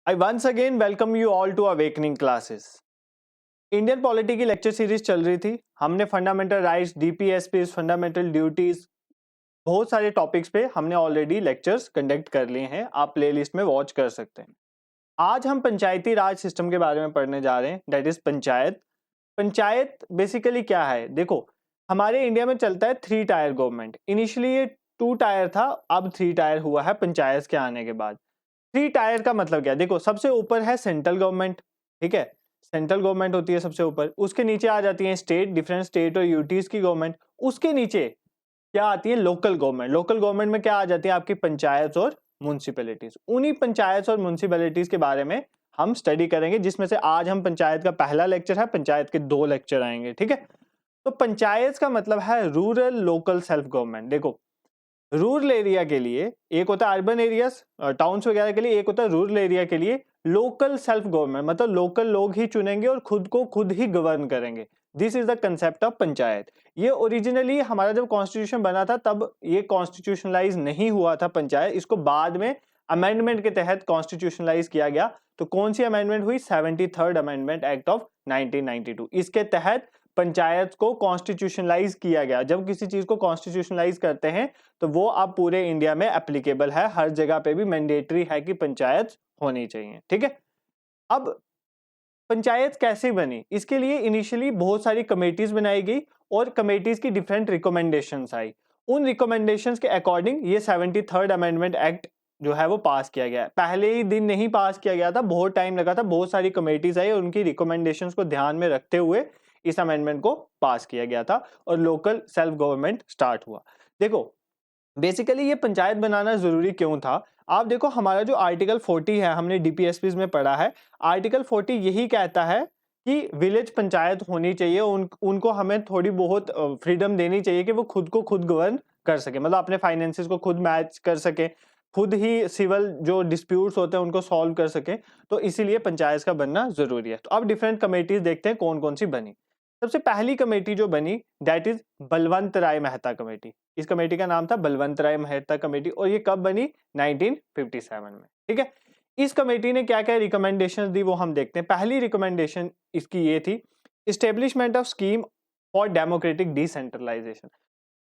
I once again welcome you all to Awakening classes. Indian polity की lecture series चल रही थी. हमने fundamental rights, DPSPs, fundamental duties, बहुत सारे टॉपिक्स पे हमने ऑलरेडी लेक्चर्स कंडक्ट कर लिए हैं. आप प्लेलिस्ट में वॉच कर सकते हैं. आज हम पंचायती राज सिस्टम के बारे में पढ़ने जा रहे हैं, that is panchayat. Panchayat basically क्या है? देखो, हमारे इंडिया में चलता है 3 टायर गवर्नमेंट. इनिशियली ये 2 टायर था, अब 3 टायर हुआ है पंचायत के आने के बाद. 3 टायर का मतलब क्या है? देखो, सबसे ऊपर है सेंट्रल गवर्नमेंट. ठीक है, सेंट्रल गवर्नमेंट होती है सबसे ऊपर. उसके नीचे आ जाती है स्टेट, डिफरेंट स्टेट और यूटीज की गवर्नमेंट. उसके नीचे क्या आती है? Local government. लोकल गवर्नमेंट में क्या आ जाती है? आपकी पंचायत और म्युनिसिपैलिटीज. उन्हीं पंचायत और म्युनिसिपैलिटीज के बारे में हम स्टडी करेंगे, जिसमें से आज हम पंचायत का पहला लेक्चर है, पंचायत के 2 लेक्चर आएंगे. ठीक है, तो पंचायत का मतलब है रूरल लोकल सेल्फ गवर्नमेंट. देखो, रूरल एरिया के लिए एक होता है अर्बन एरियाज, टाउन्स वगैरह के लिए एक होता है रूरल एरिया के लिए लोकल सेल्फ गवर्नमेंट. मतलब लोकल लोग ही चुनेंगे और खुद को खुद ही गवर्न करेंगे. This is the concept of panchayat. ये ओरिजिनली हमारा जब कॉन्स्टिट्यूशन बना था तब ये कॉन्स्टिट्यूशनलाइज नहीं हुआ था पंचायत. इसको बाद में अमेंडमेंट के तहत कॉन्स्टिट्यूशनलाइज किया गया. तो कौन सी अमेंडमेंट हुई? 73rd amendment act of 1992. इसके तहत पंचायत को कॉन्स्टिट्यूशनलाइज किया गया. जब किसी चीज को कॉन्स्टिट्यूशनलाइज करते हैं तो वो अब पूरे इंडिया में एप्लीकेबल है. हर जगह पे भी मैंडेटरी है कि पंचायत होनी चाहिए. ठीक है, अब पंचायत कैसे बनी? इसके लिए इनिशियली बहुत सारी कमेटीज बनाई गई और कमेटीज की डिफरेंट रिकमेंडेशंस आई. उन रिकमेंडेशंस के अकॉर्डिंग ये 73rd अमेंडमेंट एक्ट जो है वो पास किया गया. पहले ही दिन नहीं पास किया गया था, बहुत टाइम लगा था. बहुत सारी कमेटीज आई और उनकी रिकमेंडेशंस को ध्यान में रखते हुए इस अमेंडमेंट को पास किया गया था और लोकल सेल्फ गवर्नमेंट स्टार्ट हुआ. देखो, बेसिकली ये पंचायत बनाना जरूरी क्यों था? आप देखो, हमारा जो आर्टिकल 40 है, हमने डीपीएसपीज में पढ़ा है. आर्टिकल 40 यही कहता है कि विलेज पंचायत होनी चाहिए. उनको हमें थोड़ी बहुत फ्रीडम देनी चाहिए कि वो खुद को खुद गवर्न कर सके. मतलब अपने फाइनेंसेस को खुद मैच कर सके, खुद ही सिविल जो डिस्प्यूट्स होते हैं उनको सॉल्व कर सके. तो इसीलिए पंचायत का बनना जरूरी है. तो अब डिफरेंट कमेटीज देखते हैं कौन कौन सी बनी. सबसे पहली कमेटी जो बनी that is Balwant Rai Mehta committee. इस कमेटी का नाम था बलवंत राय मेहता कमेटी और ये कब बनी? 1957 में. ठीक है, इस कमेटी ने क्या क्या रिकमेंडेशंस दी वो हम देखते हैं. पहली रिकमेंडेशन इसकी ये थी, establishment of scheme for democratic decentralization.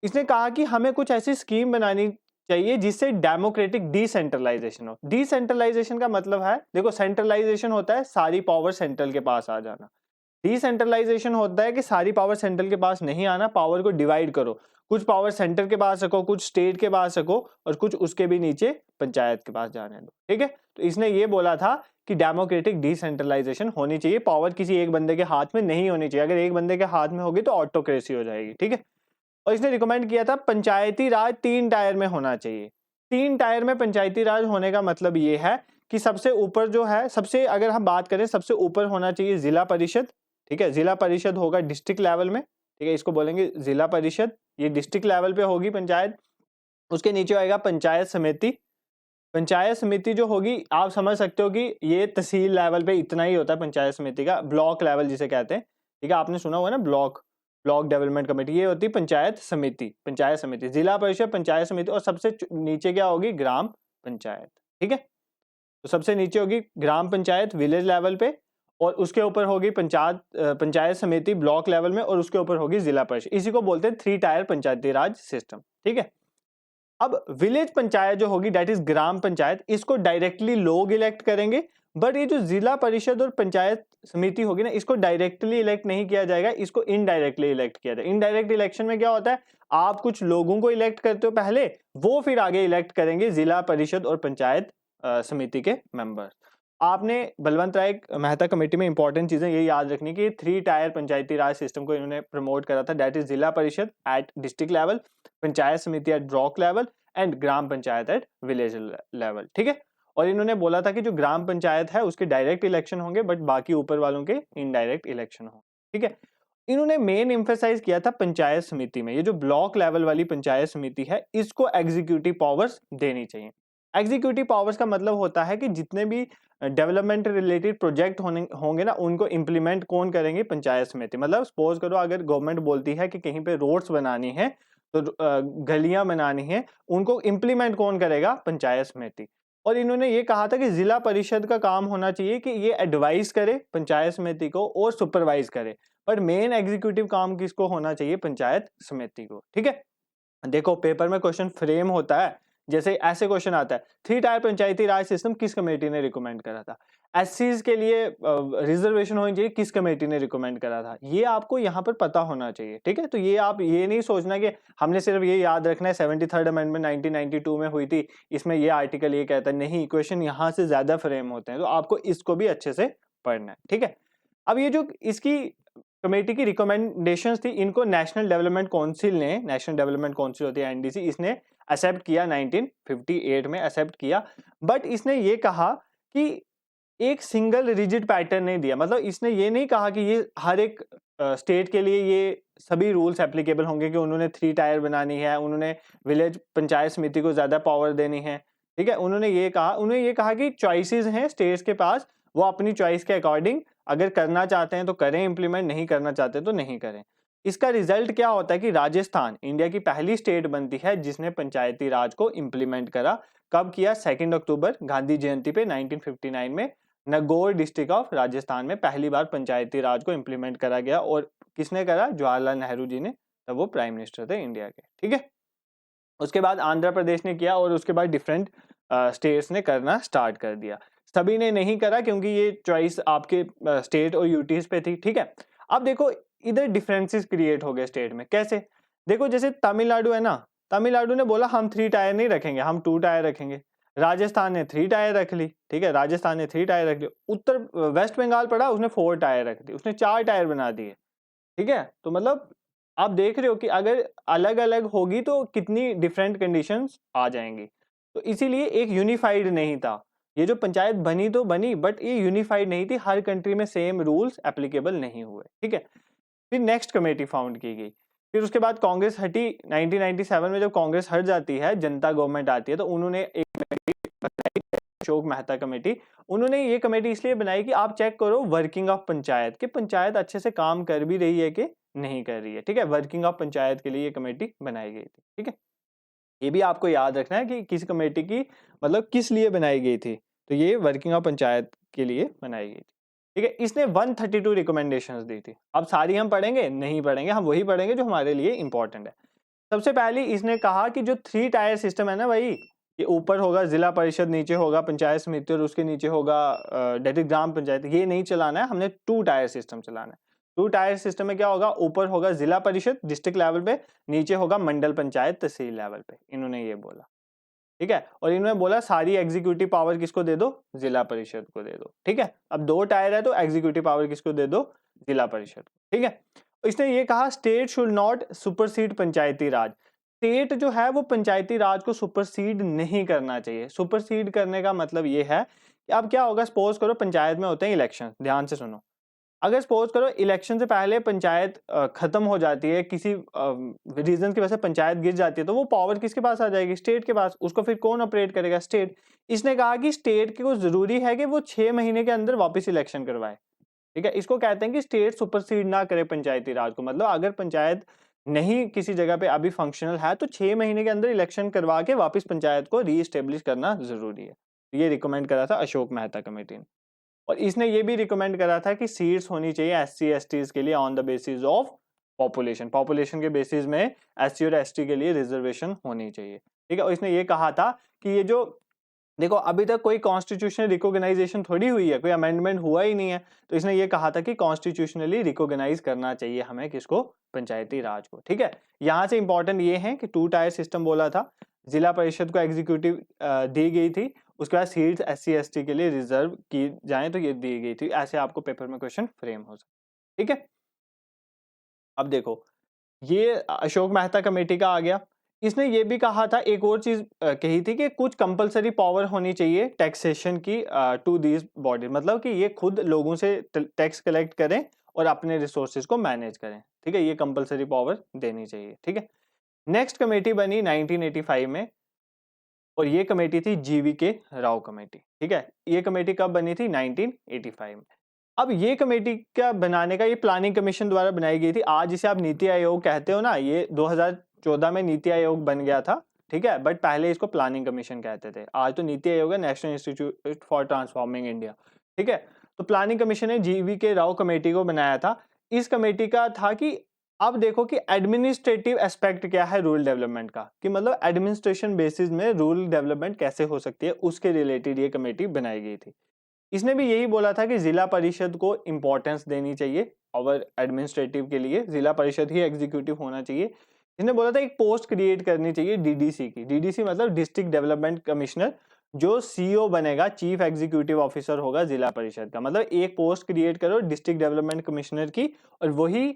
इसने कहा कि हमें कुछ ऐसी स्कीम बनानी चाहिए जिससे डेमोक्रेटिक डिसेंट्रलाइजेशन हो. डिसेंट्रलाइजेशन का मतलब है, देखो, सेंट्रलाइजेशन होता है सारी पावर सेंट्रल के पास आ जाना. डिसेंट्रलाइजेशन होता है कि सारी पावर सेंट्रल के पास नहीं आना, पावर को डिवाइड करो. कुछ पावर सेंटर के पास रखो, कुछ स्टेट के पास रखो और कुछ उसके भी नीचे पंचायत के पास जाने दो. ठीक है, तो इसने ये बोला था कि डेमोक्रेटिक डिसेंट्रलाइजेशन होनी चाहिए. पावर किसी एक बंदे के हाथ में नहीं होनी चाहिए. अगर एक बंदे के हाथ में होगी तो ऑटोक्रेसी हो जाएगी. ठीक है, और इसने रिकमेंड किया था पंचायती राज 3 टायर में होना चाहिए. 3 टायर में पंचायती राज होने का मतलब ये है कि सबसे ऊपर जो है, सबसे अगर हम बात करें, सबसे ऊपर होना चाहिए जिला परिषद. ठीक है, जिला परिषद होगा डिस्ट्रिक्ट लेवल में. ठीक है, इसको बोलेंगे जिला परिषद. ये डिस्ट्रिक्ट लेवल पे होगी पंचायत. उसके नीचे आएगा पंचायत समिति. पंचायत समिति जो होगी, आप समझ सकते हो कि ये तहसील लेवल पे इतना ही होता है पंचायत समिति का. ब्लॉक लेवल जिसे कहते हैं. ठीक है, आपने सुना होगा ना, ब्लॉक डेवलपमेंट कमेटी. ये होती है पंचायत समिति. पंचायत समिति, जिला परिषद, पंचायत समिति और सबसे नीचे क्या होगी? ग्राम पंचायत. ठीक है, तो सबसे नीचे होगी ग्राम पंचायत विलेज लेवल पे और उसके ऊपर होगी पंचायत समिति ब्लॉक लेवल में और उसके ऊपर होगी जिला परिषद. इसी को बोलते हैं 3 टायर पंचायती राज सिस्टम. ठीक है, अब विलेज पंचायत जो होगी दैट इज ग्राम पंचायत, इसको डायरेक्टली लोग इलेक्ट करेंगे. बट ये जो जिला परिषद और पंचायत समिति होगी ना, इसको डायरेक्टली इलेक्ट नहीं किया जाएगा, इसको इनडायरेक्टली इलेक्ट किया जाएगा. इनडायरेक्ट इलेक्शन में क्या होता है? आप कुछ लोगों को इलेक्ट करते हो पहले, वो फिर आगे इलेक्ट करेंगे जिला परिषद और पंचायत समिति के मेंबर्स. आपने बलवंत राय मेहता कमेटी में इंपॉर्टेंट चीजें ये याद रखनी कि 3 टायर पंचायती राज सिस्टम को इन्होंने प्रमोट करा था. दैट इज जिला परिषद at district level, panchayat samiti at block level and gram panchayat at village level. ठीक है, और इन्होंने बोला था कि जो ग्राम पंचायत है उसके डायरेक्ट इलेक्शन होंगे बट बाकी ऊपर वालों के इनडायरेक्ट इलेक्शन होंगे. ठीक है, इन्होंने मेन एम्फेसाइज किया था पंचायत समिति में, ये जो ब्लॉक लेवल वाली पंचायत समिति है इसको एग्जीक्यूटिव पावर्स देनी चाहिए. एग्जीक्यूटिव पावर्स का मतलब होता है कि जितने भी डेवलपमेंट रिलेटेड प्रोजेक्ट होंगे ना, उनको इंप्लीमेंट कौन करेंगे? पंचायत समिति. मतलब सपोज करो अगर गवर्नमेंट बोलती है कि कहीं पे रोड्स बनानी है, तो गलियां बनानी है, उनको इंप्लीमेंट कौन करेगा? पंचायत समिति. और इन्होंने ये कहा था कि जिला परिषद का काम होना चाहिए कि ये एडवाइस करे पंचायत समिति को और सुपरवाइज करे, पर मेन एग्जीक्यूटिव काम किसको होना चाहिए? पंचायत समिति को। ठीक है, देखो पेपर में क्वेश्चन फ्रेम होता है, जैसे ऐसे क्वेश्चन आता है, 3 टायर पंचायती राज सिस्टम किस कमेटी ने रिकमेंड करा था? एससीज के लिए रिजर्वेशन होनी चाहिए, किस कमेटी ने रिकमेंड करा था? ये आपको यहाँ पर पता होना चाहिए। ठीक है, तो ये आप ये नहीं सोचना कि हमने सिर्फ ये याद रखना है 73rd अमेंडमेंट 1992 में हुई थी, इसमें ये आर्टिकल ये कहता है, नहीं, क्वेश्चन यहाँ से ज्यादा फ्रेम होते हैं, तो आपको इसको भी अच्छे से पढ़ना है। ठीक है, अब ये जो इसकी कमेटी की रिकमेंडेशंस थी, इनको नेशनल डेवलपमेंट काउंसिल ने, नेशनल डेवलपमेंट काउंसिल होती है एनडीसी, इसने एक्सेप्ट किया, 1958 में एक्सेप्ट किया। बट इसने ये कहा कि एक सिंगल रिजिड पैटर्न नहीं दिया, मतलब इसने ये नहीं कहा कि ये हर एक स्टेट के लिए ये सभी रूल्स एप्लीकेबल होंगे कि उन्होंने 3 टायर बनानी है, उन्होंने विलेज पंचायत समिति को ज्यादा पावर देनी है। ठीक है, उन्होंने ये कहा कि चॉइसेस हैं स्टेट्स के पास, वो अपनी चॉइस के अकॉर्डिंग अगर करना चाहते हैं तो करें इम्प्लीमेंट, नहीं करना चाहते तो नहीं करें। इसका रिजल्ट क्या होता है कि राजस्थान इंडिया की पहली स्टेट बनती है जिसने पंचायती राज को इम्प्लीमेंट करा। कब किया? 2 अक्टूबर गांधी जयंती पे 1959 में नागौर डिस्ट्रिक्ट ऑफ राजस्थान में पहली बार पंचायती राज को इम्प्लीमेंट करा गया। और किसने करा? जवाहरलाल नेहरू जी ने, तब वो प्राइम मिनिस्टर थे इंडिया के। ठीक है, उसके बाद आंध्र प्रदेश ने किया और उसके बाद डिफरेंट स्टेट्स ने करना स्टार्ट कर दिया। सभी ने नहीं करा क्योंकि ये चॉइस आपके स्टेट और यूटीज पे थी। ठीक है, अब देखो इधर डिफरेंसेस क्रिएट हो गए स्टेट में। कैसे? देखो जैसे तमिलनाडु है ना, तमिलनाडु ने बोला हम 3 टायर नहीं रखेंगे, हम 2 टायर रखेंगे। राजस्थान ने 3 टायर रख ली। ठीक है, राजस्थान ने 3 टायर रख ली। उत्तर वेस्ट बंगाल पड़ा, उसने 4 टायर रख दी, उसने 4 टायर बना दिए। ठीक है, तो मतलब आप देख रहे हो कि अगर अलग अलग होगी तो कितनी डिफरेंट कंडीशंस आ जाएंगी। तो इसीलिए एक यूनिफाइड नहीं था। ये जो पंचायत बनी तो बनी, बट ये यूनिफाइड नहीं थी, हर कंट्री में सेम रूल्स एप्लीकेबल नहीं हुए। ठीक है, फिर नेक्स्ट कमेटी फाउंड की गई। फिर उसके बाद कांग्रेस हटी। 1997 में जब कांग्रेस हट जाती है, जनता गवर्नमेंट आती है, तो उन्होंने एक कमेटी बनाई, अशोक मेहता कमेटी। उन्होंने ये कमेटी इसलिए बनाई कि आप चेक करो वर्किंग ऑफ पंचायत, कि पंचायत अच्छे से काम कर भी रही है कि नहीं कर रही है। ठीक है, वर्किंग ऑफ पंचायत के लिए ये कमेटी बनाई गई थी। ठीक है, ये भी आपको याद रखना है कि किस कमेटी की, मतलब किस लिए बनाई गई थी। तो ये वर्किंग ऑफ पंचायत के लिए बनाई गई थी। ठीक है, इसने 132 रिकमेंडेशंस दी थी। अब सारी हम पढ़ेंगे? नहीं पढ़ेंगे, हम वही पढ़ेंगे जो हमारे लिए इंपॉर्टेंट है। सबसे पहले इसने कहा कि जो 3 टायर सिस्टम है ना भाई, ये ऊपर होगा जिला परिषद, नीचे होगा पंचायत समिति और उसके नीचे होगा डायरेक्ट ग्राम पंचायत, ये नहीं चलाना है, हमने 2 टायर सिस्टम चलाना है। 2 टायर सिस्टम में क्या होगा? ऊपर होगा जिला परिषद डिस्ट्रिक्ट लेवल पे, नीचे होगा मंडल पंचायत तहसील लेवल पे। इन्होंने ये बोला। ठीक है, और इन्होंने बोला सारी एग्जीक्यूटिव पावर किसको दे दो? जिला परिषद को दे दो। ठीक है, अब 2 टायर है तो एग्जीक्यूटिव पावर किसको दे दो? जिला परिषद को। ठीक है, इसने ये कहा state should not supersede Panchayati Raj. State जो है वो पंचायती राज को सुपरसीड नहीं करना चाहिए। सुपरसीड करने का मतलब ये है कि अब क्या होगा, सपोज करो पंचायत में होते हैं इलेक्शन, ध्यान से सुनो। अगर सपोज करो इलेक्शन से पहले पंचायत खत्म हो जाती है, किसी रीजन की वजह से पंचायत गिर जाती है, तो वो पावर किसके पास आ जाएगी? स्टेट के पास। उसको फिर कौन ऑपरेट करेगा? स्टेट। इसने कहा कि स्टेट को जरूरी है कि वो 6 महीने के अंदर वापस इलेक्शन करवाए। ठीक है, इसको कहते हैं कि स्टेट सुपरसीड ना करे पंचायती राज को। मतलब अगर पंचायत नहीं किसी जगह पे अभी फंक्शनल है तो 6 महीने के अंदर इलेक्शन करवा के वापस पंचायत को रीएस्टेब्लिश करना जरूरी है। ये रिकमेंड करा था अशोक मेहता कमेटी ने। और इसने ये भी रिकमेंड करा था कि सीट्स होनी चाहिए एससी एसटीज के लिए on the basis of population. Population के बेसिस में एससी और एसटी के लिए रिजर्वेशन होनी चाहिए। ठीक है, और इसने ये कहा था कि ये जो देखो अभी तक कोई कॉन्स्टिट्यूशनल रिकॉग्नाइजेशन थोड़ी हुई है, कोई अमेंडमेंट हुआ ही नहीं है, तो इसने ये कहा था कि कॉन्स्टिट्यूशनली रिकॉग्नाइज करना चाहिए हमें किसको? पंचायती राज को। ठीक है, यहां से इंपॉर्टेंट ये है कि 2 टायर सिस्टम बोला था, जिला परिषद को एग्जीक्यूटिव दी गई थी, उसके बाद सीट्स एससी एसटी के लिए रिजर्व की जाए तो ये दी गई थी। ऐसे आपको पेपर में क्वेश्चन फ्रेम हो सकता। ठीक है, अब देखो ये अशोक मेहता कमेटी का आ गया। इसने ये भी कहा था, एक और चीज कही थी कि कुछ कंपलसरी पावर होनी चाहिए टैक्सेशन की टू दीज बॉडी, मतलब कि ये खुद लोगों से टैक्स कलेक्ट करें और अपने रिसोर्सेज को मैनेज करें। ठीक है, ये कंपलसरी पावर देनी चाहिए। ठीक है, नेक्स्ट कमेटी बनी 1985 में और ये कमेटी थी जीवी के राव कमेटी। ठीक है, ये कमेटी कब बनी थी? 1985 में। अब ये कमेटी का बनाने का, ये प्लानिंग कमीशन द्वारा बनाई गई थी। आज इसे आप नीति आयोग कहते हो ना, ये 2014 में नीति आयोग बन गया था ठीक है, बट पहले इसको प्लानिंग कमीशन कहते थे, आज तो नीति आयोग है, national institute for transforming India, ठीक है। तो प्लानिंग कमीशन ने जीवी के राव कमेटी को बनाया था। इस कमेटी का था कि अब देखो कि एडमिनिस्ट्रेटिव एस्पेक्ट क्या है रूरल डेवलपमेंट का, कि मतलब एडमिनिस्ट्रेशन बेसिस में रूरल डेवलपमेंट कैसे हो सकती है, उसके रिलेटेड ये कमेटी बनाई गई थी। इसने भी यही बोला था कि जिला परिषद को इंपॉर्टेंस देनी चाहिए और एडमिनिस्ट्रेटिव के लिए जिला परिषद ही एग्जीक्यूटिव होना चाहिए। इसने बोला था एक पोस्ट क्रिएट करनी चाहिए डीडीसी की, डीडीसी मतलब डिस्ट्रिक्ट डेवलपमेंट कमिश्नर, जो सीईओ बनेगा, चीफ एग्जीक्यूटिव ऑफिसर होगा जिला परिषद का। मतलब एक पोस्ट क्रिएट करो डिस्ट्रिक्ट डेवलपमेंट कमिश्नर की, और वही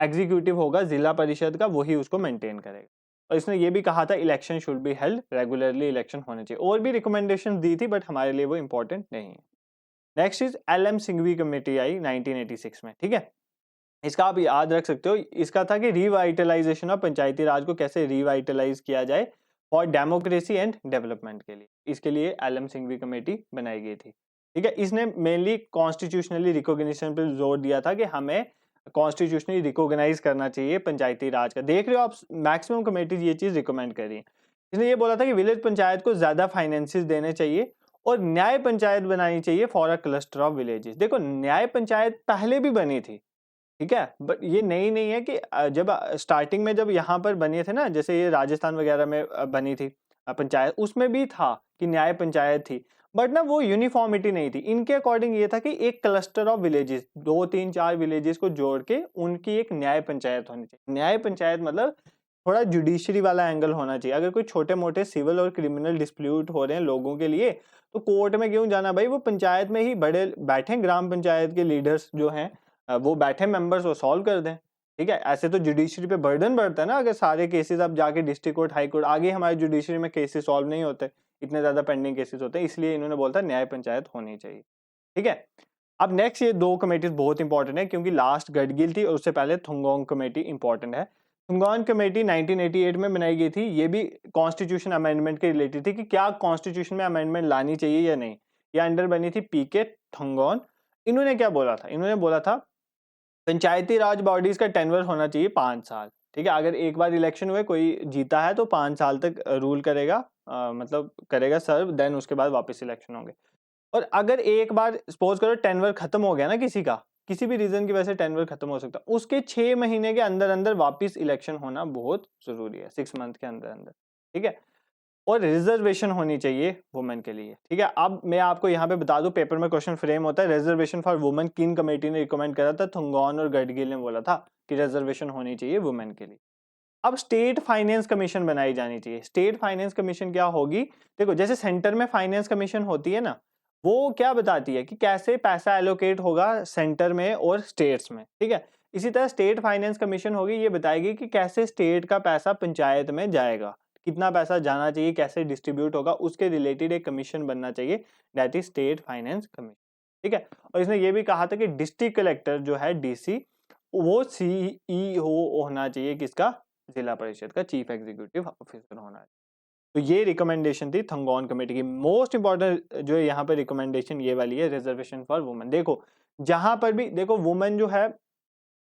एग्जीक्यूटिव होगा जिला परिषद का, वही उसको मेंटेन करेगा। और इसने ये भी कहा था election should be held regularly, election होने चाहिए। और भी रिकमेंडेशन दी थी, बट हमारे लिए वो इंपॉर्टेंट नहीं है। Next is L M. Singhvi committee आई 1986 में, ठीक है। इसका आप याद रख सकते हो, इसका था कि रिवाइटलाइजेशन ऑफ पंचायती राज को कैसे रिवाइटलाइज किया जाए फॉर डेमोक्रेसी एंड डेवलपमेंट के लिए। इसके लिए एल.एम. सिंघवी कमेटी बनाई गई थी, ठीक है। इसने मेनली कॉन्स्टिट्यूशनली रिकॉग्निशन पर जोर दिया था कि हमें कॉन्स्टिट्यूशनली रिकॉग्नाइज करना चाहिए पंचायती राज का। देख रहे हो आप, मैक्सिमम कमेटीज ये चीज रिकमेंड कर रही है। इसने ये बोला था कि विलेज पंचायत को ज्यादा फाइनेंसेस देने चाहिए और न्याय पंचायत बनानी चाहिए for a cluster of villages. देखो न्याय पंचायत पहले भी बनी थी, ठीक है, बट ये नई नहीं है कि जब स्टार्टिंग में जब यहाँ पर बने थे ना, जैसे ये राजस्थान वगैरह में बनी थी पंचायत, उसमें भी था कि न्याय पंचायत थी, बट ना वो यूनिफॉर्मिटी नहीं थी। इनके अकॉर्डिंग ये था कि एक क्लस्टर ऑफ विलेजेस, 2 3 4 विलेजेस को जोड़ के उनकी एक न्याय पंचायत होनी चाहिए। न्याय पंचायत मतलब थोड़ा जुडिशरी वाला एंगल होना चाहिए। अगर कोई छोटे मोटे सिविल और क्रिमिनल डिस्प्यूट हो रहे हैं लोगों के लिए, तो कोर्ट में क्यों जाना भाई, वो पंचायत में ही बड़े बैठे, ग्राम पंचायत के लीडर्स जो हैं वो बैठे मेंबर्स, वो सॉल्व कर दें, ठीक है। ऐसे तो जुडिशरी पे बर्डन बढ़ता है ना, अगर सारे केसेस अब जाके डिस्ट्रिक्ट कोर्ट, हाई कोर्ट, आगे हमारे जुडिशरी में केसेस सॉल्व नहीं होते, इतने ज्यादा पेंडिंग केसेस होते हैं, इसलिए इन्होंने बोलता न्याय पंचायत होनी चाहिए, ठीक है। अब नेक्स्ट ये 2 कमेटीज बहुत इंपॉर्टेंट है, क्योंकि लास्ट गडगिल थी और उससे पहले थुंगोंग कमेटी इंपॉर्टेंट है। थुंगोंग कमेटी 1988 में बनाई गई थी। ये भी कॉन्स्टिट्यूशन अमेंडमेंट के रिलेटेड थी कि क्या कॉन्स्टिट्यूशन में अमेंडमेंट लानी चाहिए या नहीं। ये अंडर बनी थी पीके थुंगोंग। इन्होंने क्या बोला था, इन्होंने बोला था पंचायती राज बॉडीज का टेन्योर होना चाहिए 5 साल, ठीक है। अगर एक बार इलेक्शन हुए, कोई जीता है, तो 5 साल तक रूल करेगा, मतलब करेगा सर्व, देन उसके बाद वापस इलेक्शन होंगे। और अगर एक बार सपोज करो टेन्योर खत्म हो गया ना किसी का, किसी भी रीजन की वजह से टेन्योर खत्म हो सकता है, उसके 6 महीने के अंदर अंदर वापस इलेक्शन होना बहुत जरूरी है, 6 मंथ के अंदर अंदर, ठीक है। और रिजर्वेशन होनी चाहिए वुमेन के लिए, ठीक है। अब मैं आपको यहाँ पे बता दूं, पेपर में क्वेश्चन फ्रेम होता है रिजर्वेशन फॉर वुमेन किन कमेटी ने रिकमेंड करा था। थुंगोन और गडगिल ने बोला था कि रिजर्वेशन होनी चाहिए वुमेन के लिए। अब स्टेट फाइनेंस कमीशन बनाई जानी चाहिए। स्टेट फाइनेंस कमीशन क्या होगी, देखो जैसे सेंटर में फाइनेंस कमीशन होती है ना, वो क्या बताती है कि कैसे पैसा एलोकेट होगा सेंटर में और स्टेट्स में, ठीक है। इसी तरह स्टेट फाइनेंस कमीशन होगी, ये बताएगी कि कैसे स्टेट का पैसा पंचायत में जाएगा, कितना पैसा जाना चाहिए, कैसे डिस्ट्रीब्यूट होगा, उसके रिलेटेड एक कमीशन बनना चाहिए, that is state finance commission, ठीक है। और इसने ये भी कहा था कि डिस्ट्रिक्ट कलेक्टर जो है डीसी, वो सीईओ होना चाहिए किसका, जिला परिषद का, चीफ एग्जीक्यूटिव ऑफिसर होना है। तो ये रिकमेंडेशन थी थंगोन कमेटी की। मोस्ट इंपॉर्टेंट जो है यहाँ पे रिकमेंडेशन ये वाली है, रिजर्वेशन फॉर वुमेन। देखो जहां पर भी, देखो वुमेन जो है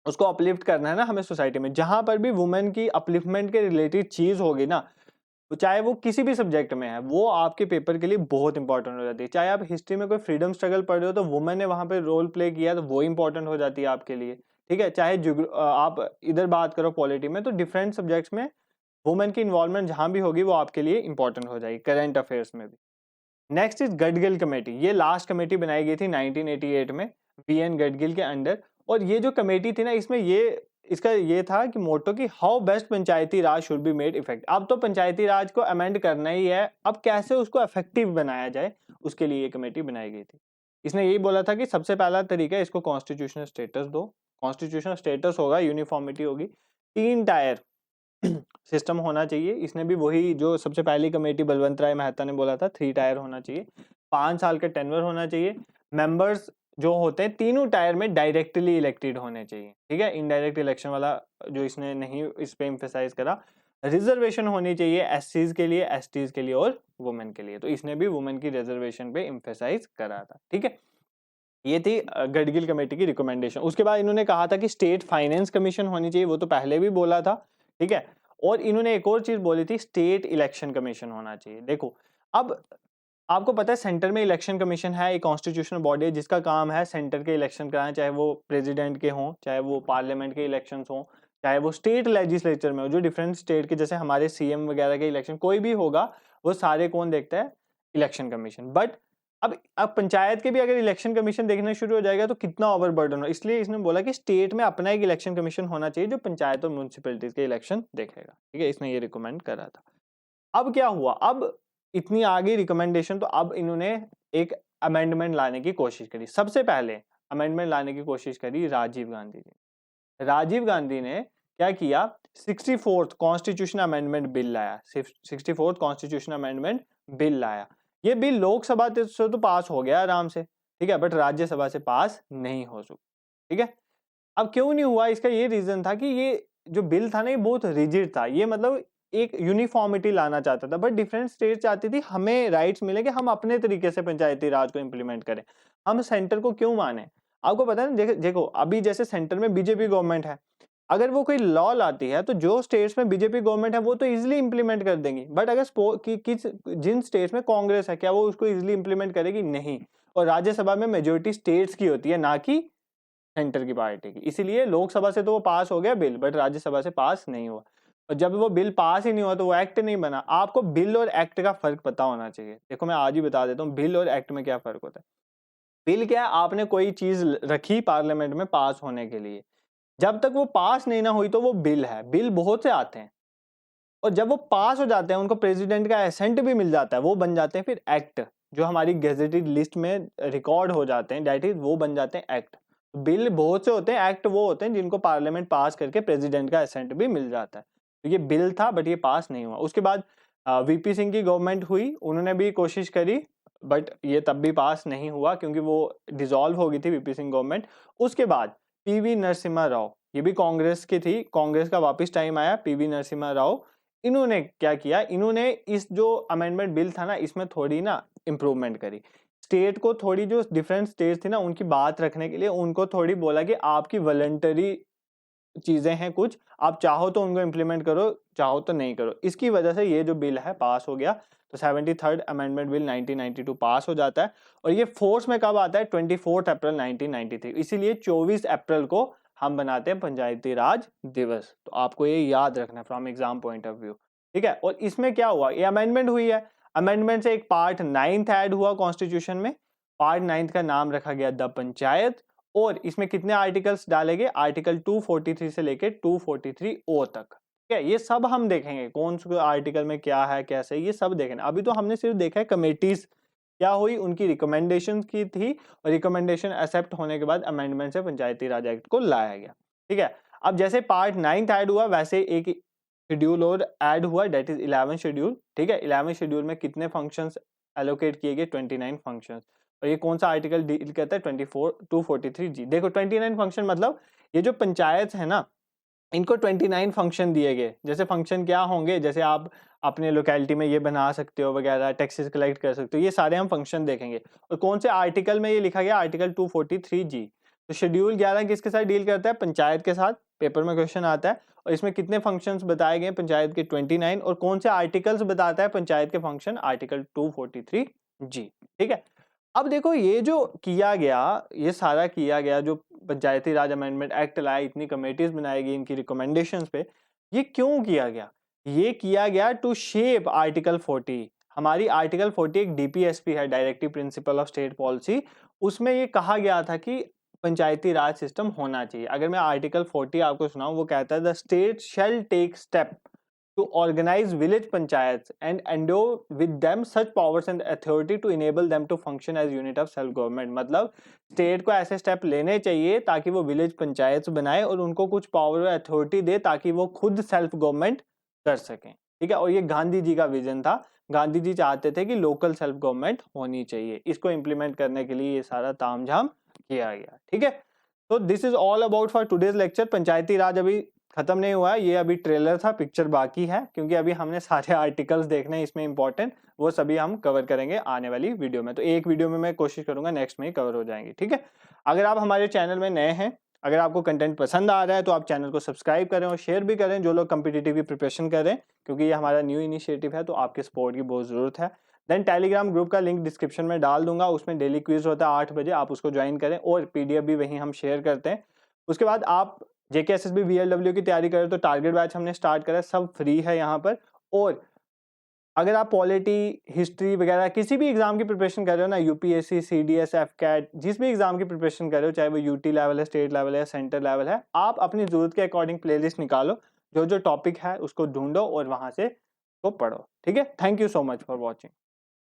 उसको अपलिफ्ट करना है ना हमें सोसाइटी में, जहां पर भी वुमेन की अपलिफ्टमेंट के रिलेटेड चीज होगी ना, चाहे वो किसी भी सब्जेक्ट में है, वो आपके पेपर के लिए बहुत इंपॉर्टेंट हो जाती है। चाहे आप हिस्ट्री में कोई फ्रीडम स्ट्रगल पढ़ रहे हो, तो वुमेन ने वहां पे रोल प्ले किया, तो वो इंपॉर्टेंट हो जाती है आपके लिए, ठीक है। चाहे आप इधर बात करो पॉलिटी में, तो डिफरेंट सब्जेक्ट्स में वुमेन की इन्वॉल्वमेंट जहां भी होगी वो आपके लिए इंपॉर्टेंट हो जाएगी, करंट अफेयर्स में भी। Next is Gadgil committee. ये लास्ट कमेटी बनाई गई थी 1988 में वी.एन. गडगिल के अंडर। और ये जो कमेटी थी ना, इसमें ये इसका ये था कि मोटो कि how best Panchayati Raj should be made effect. अब तो पंचायती राज को अमेंड करना ही है, अब कैसे उसको इफेक्टिव बनाया जाए, उसके लिए ये कमेटी बनाई गई थी। इसने यही बोला था कि सबसे पहला तरीका है, इसको कॉन्स्टिट्यूशनल स्टेटस दो। कॉन्स्टिट्यूशनल स्टेटस होगा, यूनिफॉर्मिटी होगी, 3 टायर सिस्टम होना चाहिए। इसने भी वही जो सबसे पहली कमेटी बलवंत राय मेहता ने बोला था, 3 टायर होना चाहिए, 5 साल का टेन्योर होना चाहिए, मेंबर्स जो होते हैं तीनों टायर में डायरेक्टली इलेक्टेड होने चाहिए, ठीक है। इनडायरेक्ट इलेक्शन वाला जो इसने नहीं इस पे एम्फेसाइज करा। रिजर्वेशन होनी चाहिए एससीज के लिए, एसटीज के लिए और वुमेन के लिए, तो इसने भी वुमेन की रिजर्वेशन पे एम्फेसाइज करा था, ठीक है। ये थी गडगिल कमेटी की रिकमेंडेशन। उसके बाद इन्होंने कहा था कि स्टेट फाइनेंस कमीशन होनी चाहिए, वो तो पहले भी बोला था, ठीक है। और इन्होंने एक और चीज बोली थी, स्टेट इलेक्शन कमीशन होना चाहिए। देखो अब आपको पता है सेंटर में इलेक्शन कमीशन है, एक कॉन्स्टिट्यूशनल बॉडी है जिसका काम है सेंटर के इलेक्शन कराना, चाहे वो प्रेसिडेंट के हों, चाहे वो पार्लियामेंट के इलेक्शंस हों, चाहे वो स्टेट लेजिस्लेचर में हो, जो डिफरेंट स्टेट के जैसे हमारे सीएम वगैरह के इलेक्शन कोई भी होगा वो सारे कौन देखता है, इलेक्शन कमीशन। बट अब पंचायत के भी अगर इलेक्शन कमीशन देखना शुरू हो जाएगा तो कितना ओवरबर्डन हो, इसलिए इसने बोला कि स्टेट में अपना एक इलेक्शन कमीशन होना चाहिए जो पंचायत और म्यूनिसिपैलिटीज के इलेक्शन देखेगा। ठीक है, इसने ये रिकमेंड करा था। अब क्या हुआ, अब इतनी आगे रिकमेंडेशन, तो अब इन्होंने एक अमेंडमेंट लाने की कोशिश करी। सबसे पहले अमेंडमेंट लाने की कोशिश करी राजीव गांधी जी। राजीव गांधी ने क्या किया, 64th कॉन्स्टिट्यूशन अमेंडमेंट बिल लाया। 64th कॉन्स्टिट्यूशन अमेंडमेंट बिल लाया। ये बिल लोकसभा से तो पास हो गया आराम से, ठीक है, बट राज्यसभा से पास नहीं हो सका। ठीक है, अब क्यों नहीं हुआ, इसका ये रीजन था कि ये जो बिल था ना ये बहुत रिजिड था। ये मतलब एक यूनिफॉर्मिटी लाना चाहता था, बट डिफरेंट स्टेट चाहती थी हमें राइट्स मिले कि हम अपने तरीके से पंचायती राज को इंप्लीमेंट करें, हम सेंटर को क्यों माने। आपको पता है, देखो अभी जैसे सेंटर में बीजेपी गवर्नमेंट है, अगर वो कोई लॉ लाती है तो जो स्टेट्स में बीजेपी गवर्नमेंट है वो तो इजीली इंप्लीमेंट कर देंगी, बट अगर जिन स्टेट्स में कांग्रेस है क्या वो उसको इजीली इंप्लीमेंट करेगी, नहीं। और राज्यसभा में मेजोरिटी स्टेट्स की होती है, ना कि सेंटर की पार्टी की। इसीलिए लोकसभा से तो वो पास हो गया बिल, बट राज्यसभा से पास नहीं हुआ। और जब वो बिल पास ही नहीं हुआ तो वो एक्ट नहीं बना। आपको बिल और एक्ट का फर्क पता होना चाहिए। देखो मैं आज ही बता देता हूँ बिल और एक्ट में क्या फर्क होता है। बिल क्या है, आपने कोई चीज रखी पार्लियामेंट में पास होने के लिए, जब तक वो पास नहीं ना हुई तो वो बिल है। बिल बहुत से आते हैं और जब वो पास हो जाते हैं उनको प्रेसिडेंट का एसेंट भी मिल जाता है, वो बन जाते हैं फिर एक्ट, जो हमारी गेजेटेड लिस्ट में रिकॉर्ड हो जाते हैं, दैट इज वो बन जाते हैं एक्ट। बिल बहुत से होते हैं, एक्ट वो होते हैं जिनको पार्लियामेंट पास करके प्रेसिडेंट का एसेंट भी मिल जाता है। तो ये बिल था बट ये पास नहीं हुआ। उसके बाद वीपी सिंह की गवर्नमेंट हुई, उन्होंने भी कोशिश करी बट ये तब भी पास नहीं हुआ क्योंकि वो डिसॉल्व हो गई थी वीपी सिंह गवर्नमेंट। उसके बाद पीवी नरसिम्हा राव, ये भी कांग्रेस की थी, कांग्रेस का वापस टाइम आया, पीवी नरसिम्हा राव, इन्होंने क्या किया, इन्होंने इस जो अमेंडमेंट बिल था ना इसमें थोड़ी ना इम्प्रूवमेंट करी। स्टेट को थोड़ी, जो डिफरेंट स्टेट थी ना उनकी बात रखने के लिए उनको थोड़ी बोला कि आपकी वॉलंटरी चीजें हैं कुछ, आप चाहो तो उनको इम्प्लीमेंट करो, चाहो तो नहीं करो। इसकी वजह से ये जो बिल है पास हो गया। तो 73rd अमेंडमेंट बिल 1992 पास हो जाता है और ये फोर्स में कब आता है, 24 अप्रैल 1993। इसीलिए 24 अप्रैल को हम बनाते हैं पंचायती राज दिवस। तो आपको ये याद रखना from exam point of view. ठीक है, और इसमें क्या हुआ, ये अमेंडमेंट हुई है, अमेंडमेंट से एक पार्ट 9th ऐड हुआ कॉन्स्टिट्यूशन में। पार्ट 9th का नाम रखा गया द पंचायत। और इसमें कितने आर्टिकल्स डाले गए, आर्टिकल 243 से लेके 243 ओ तक। ठीक है, ये सब हम देखेंगे कौन से आर्टिकल में क्या है कैसे, ये सब देखेंगे। अभी तो हमने सिर्फ देखा है कमेटीज क्या हुई, उनकी रिकमेंडेशन की थी और रिकमेंडेशन एक्सेप्ट होने के बाद अमेंडमेंट से पंचायती राज एक्ट को लाया गया। ठीक है, अब जैसे पार्ट 9th ऐड हुआ वैसे एक शेड्यूल और ऐड हुआ, डेट इज 11 शेड्यूल। ठीक है, 11 शेड्यूल में कितने फंक्शंस एलोकेट किए गए, 29 फंक्शंस। और ये कौन सा आर्टिकल डील करता है, 243 जी। देखो 29 फंक्शन मतलब ये जो पंचायत है ना इनको 29 फंक्शन दिए गए। जैसे फंक्शन क्या होंगे, जैसे आप अपने लोकेलिटी में ये बना सकते हो वगैरह, टैक्सेस कलेक्ट कर सकते हो, ये सारे हम फंक्शन देखेंगे। और कौन से आर्टिकल में ये लिखा गया, आर्टिकल 243 जी। तो शेड्यूल 11 किसके साथ डील करता है, पंचायत के साथ। पेपर में क्वेश्चन आता है और इसमें कितने फंक्शंस बताए गए पंचायत के, 29। और कौन से आर्टिकल्स बताता है पंचायत के फंक्शन, आर्टिकल 243 जी। ठीक है, अब देखो ये जो किया गया, ये सारा किया गया जो पंचायती राज अमेंडमेंट एक्ट लाया, इतनी कमेटीज बनाई गई इनकी रिकमेंडेशंस पे, ये क्यों किया गया, ये किया गया टू शेप आर्टिकल 40। हमारी आर्टिकल 40 एक डीपीएसपी है, directive principle of state policy. उसमें ये कहा गया था कि पंचायती राज सिस्टम होना चाहिए। अगर मैं आर्टिकल 40 आपको सुनाऊं, वो कहता है the state shall take step to organize village panchayats and endow with them such powers and authority to enable them to function as unit of self government। मतलब स्टेट को ऐसे स्टेप लेने चाहिए ताकि वो विलेज पंचायत बनाए और उनको कुछ पावर और अथॉरिटी दे ताकि वो खुद सेल्फ गवर्नमेंट कर सकें। ठीक है, और ये गांधी जी का विजन था। गांधी जी चाहते थे कि लोकल सेल्फ गवर्नमेंट होनी चाहिए। इसको इम्प्लीमेंट करने के लिए ये सारा तामझाम किया गया। ठीक है, तो this is all about for today's lecture. Panchayati Raj अभी खत्म नहीं हुआ है, ये अभी ट्रेलर था, पिक्चर बाकी है क्योंकि अभी हमने सारे आर्टिकल्स देखने हैं इसमें इंपॉर्टेंट, वो सभी हम कवर करेंगे आने वाली वीडियो में। तो एक वीडियो में मैं कोशिश करूंगा नेक्स्ट में ही कवर हो जाएंगे। ठीक है, अगर आप हमारे चैनल में नए हैं अगर आपको कंटेंट पसंद आ रहा है तो आप चैनल को सब्सक्राइब करें और शेयर भी करें जो लोग कम्पिटिटिव की प्रिपरेशन कर रहे हैं, क्योंकि ये हमारा न्यू इनिशिएटिव है तो आपके सपोर्ट की बहुत ज़रूरत है। देन टेलीग्राम ग्रुप का लिंक डिस्क्रिप्शन में डाल दूंगा, उसमें डेली क्विज होता है 8 बजे, आप उसको ज्वाइन करें और पीडीएफ भी वहीं हम शेयर करते हैं। उसके बाद आप JKSSB VLW की तैयारी करें तो टारगेट बैच हमने स्टार्ट करा है, सब फ्री है यहाँ पर। और अगर आप पॉलिटी, हिस्ट्री वगैरह किसी भी एग्जाम की प्रिपरेशन कर रहे हो ना, यूपीएससी, CDS, FCAT, जिस भी एग्जाम की प्रिपरेशन कर रहे हो, चाहे वो यूटी लेवल है, स्टेट लेवल है, सेंटर लेवल है, आप अपनी जरूरत के अकॉर्डिंग प्लेलिस्ट निकालो, जो जो टॉपिक है उसको ढूंढो और वहां से को पढ़ो। ठीक है, thank you so much for watching.